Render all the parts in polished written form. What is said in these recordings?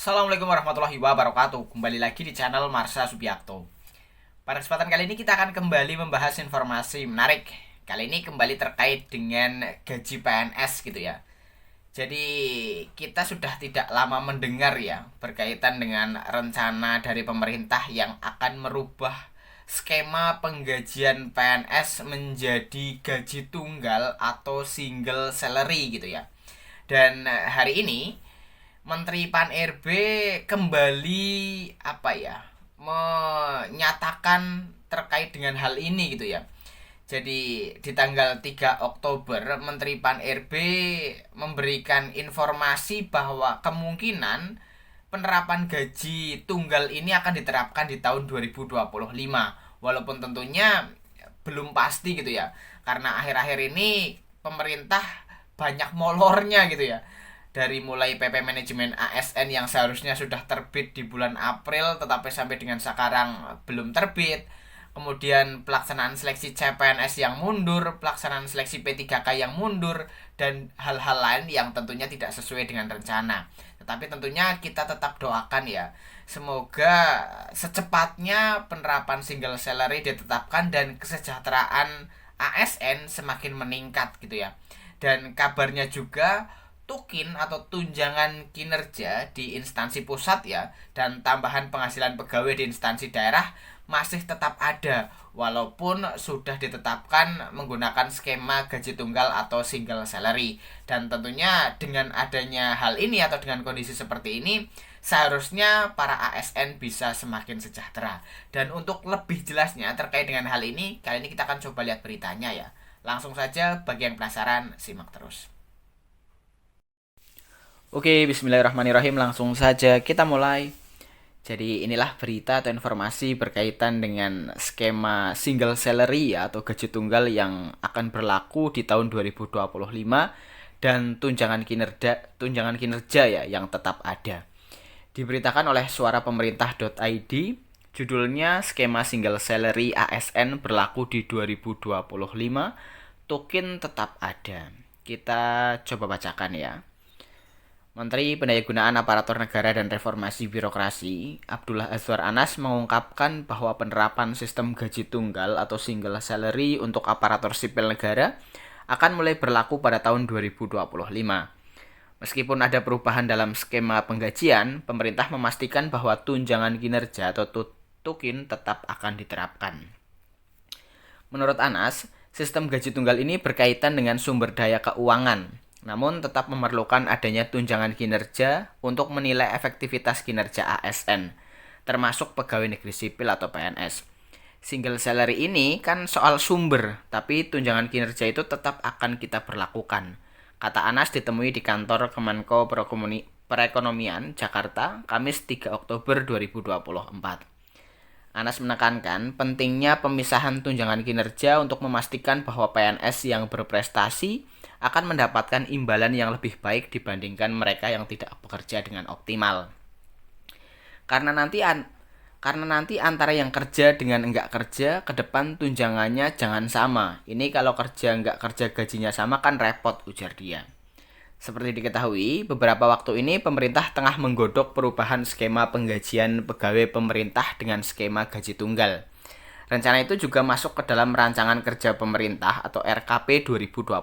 Assalamualaikum warahmatullahi wabarakatuh. Kembali lagi di channel Marsha Subiakto. Pada kesempatan kali ini kita akan kembali membahas informasi menarik. Kali ini kembali terkait dengan gaji PNS gitu ya. Jadi kita sudah tidak lama mendengar ya berkaitan dengan rencana dari pemerintah yang akan merubah skema penggajian PNS menjadi gaji tunggal atau single salary gitu ya. Dan hari ini Menteri Pan-RB kembali menyatakan terkait dengan hal ini gitu ya. Jadi di tanggal 3 Oktober Menteri Pan-RB memberikan informasi bahwa kemungkinan penerapan gaji tunggal ini akan diterapkan di tahun 2025. Walaupun tentunya belum pasti gitu ya. Karena akhir-akhir ini pemerintah banyak molornya gitu ya, dari mulai PP manajemen ASN yang seharusnya sudah terbit di bulan April tetapi sampai dengan sekarang belum terbit. Kemudian pelaksanaan seleksi CPNS yang mundur, pelaksanaan seleksi P3K yang mundur, dan hal-hal lain yang tentunya tidak sesuai dengan rencana. Tetapi tentunya kita tetap doakan ya, semoga secepatnya penerapan single salary ditetapkan dan kesejahteraan ASN semakin meningkat gitu ya. Dan kabarnya juga tukin atau tunjangan kinerja di instansi pusat ya, dan tambahan penghasilan pegawai di instansi daerah masih tetap ada walaupun sudah ditetapkan menggunakan skema gaji tunggal atau single salary. Dan tentunya dengan adanya hal ini atau dengan kondisi seperti ini seharusnya para ASN bisa semakin sejahtera. Dan untuk lebih jelasnya terkait dengan hal ini, kali ini kita akan coba lihat beritanya ya. Langsung saja, bagi yang penasaran simak terus. Oke, bismillahirrahmanirrahim. Langsung saja kita mulai. Jadi inilah berita atau informasi berkaitan dengan skema single salary ya, atau gaji tunggal yang akan berlaku di tahun 2025 dan tunjangan kinerja ya yang tetap ada. Diberitakan oleh suarapemerintah.id, judulnya skema single salary ASN berlaku di 2025, token tetap ada. Kita coba bacakan ya. Menteri Pendayagunaan Aparatur Negara dan Reformasi Birokrasi, Abdullah Azwar Anas, mengungkapkan bahwa penerapan sistem gaji tunggal atau single salary untuk aparatur sipil negara akan mulai berlaku pada tahun 2025. Meskipun ada perubahan dalam skema penggajian, pemerintah memastikan bahwa tunjangan kinerja atau tukin tetap akan diterapkan. Menurut Anas, sistem gaji tunggal ini berkaitan dengan sumber daya keuangan, namun tetap memerlukan adanya tunjangan kinerja untuk menilai efektivitas kinerja ASN, termasuk pegawai negeri sipil atau PNS. Single salary ini kan soal sumber, tapi tunjangan kinerja itu tetap akan kita berlakukan, kata Anas ditemui di kantor Kemenko Perekonomian Jakarta, Kamis 3 Oktober 2024. Anas menekankan pentingnya pemisahan tunjangan kinerja untuk memastikan bahwa PNS yang berprestasi akan mendapatkan imbalan yang lebih baik dibandingkan mereka yang tidak bekerja dengan optimal. Karena nanti antara yang kerja dengan enggak kerja, ke depan tunjangannya jangan sama. Ini kalau kerja enggak kerja gajinya sama kan repot, ujar dia. Seperti diketahui, beberapa waktu ini pemerintah tengah menggodok perubahan skema penggajian pegawai pemerintah dengan skema gaji tunggal. Rencana itu juga masuk ke dalam rancangan kerja pemerintah atau RKP 2025.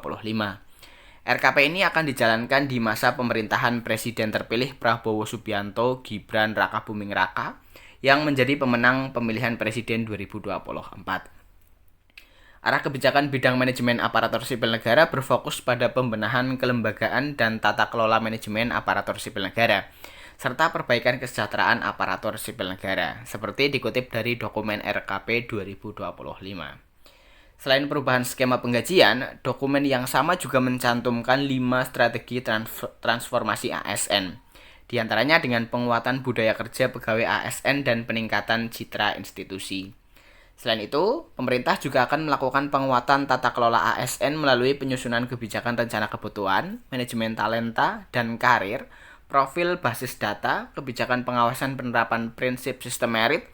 RKP ini akan dijalankan di masa pemerintahan Presiden terpilih Prabowo Subianto Gibran Rakabuming Raka yang menjadi pemenang pemilihan Presiden 2024. Arah kebijakan bidang manajemen aparatur sipil negara berfokus pada pembenahan kelembagaan dan tata kelola manajemen aparatur sipil negara, serta perbaikan kesejahteraan aparatur sipil negara, seperti dikutip dari dokumen RKP 2025. Selain perubahan skema penggajian, dokumen yang sama juga mencantumkan 5 strategi transformasi ASN, diantaranya dengan penguatan budaya kerja pegawai ASN dan peningkatan citra institusi. Selain itu, pemerintah juga akan melakukan penguatan tata kelola ASN melalui penyusunan kebijakan rencana kebutuhan, manajemen talenta dan karir, profil basis data, kebijakan pengawasan penerapan prinsip sistem merit,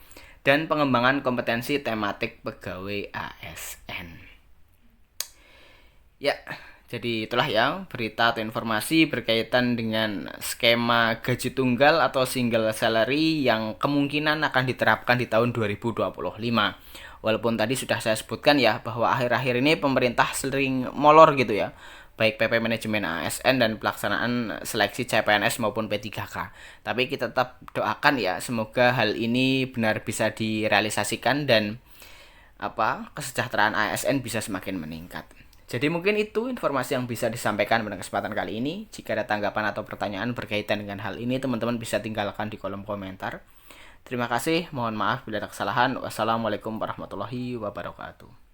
dan pengembangan kompetensi tematik pegawai ASN. Ya, Jadi itulah ya berita atau informasi berkaitan dengan skema gaji tunggal atau single salary yang kemungkinan akan diterapkan di tahun 2025. Walaupun tadi sudah saya sebutkan ya bahwa akhir-akhir ini pemerintah sering molor gitu ya, baik PP manajemen ASN dan pelaksanaan seleksi CPNS maupun P3K. Tapi kita tetap doakan ya semoga hal ini benar bisa direalisasikan dan kesejahteraan ASN bisa semakin meningkat. Jadi mungkin itu informasi yang bisa disampaikan pada kesempatan kali ini. Jika ada tanggapan atau pertanyaan berkaitan dengan hal ini, teman-teman bisa tinggalkan di kolom komentar. Terima kasih, mohon maaf bila ada kesalahan. Wassalamualaikum warahmatullahi wabarakatuh.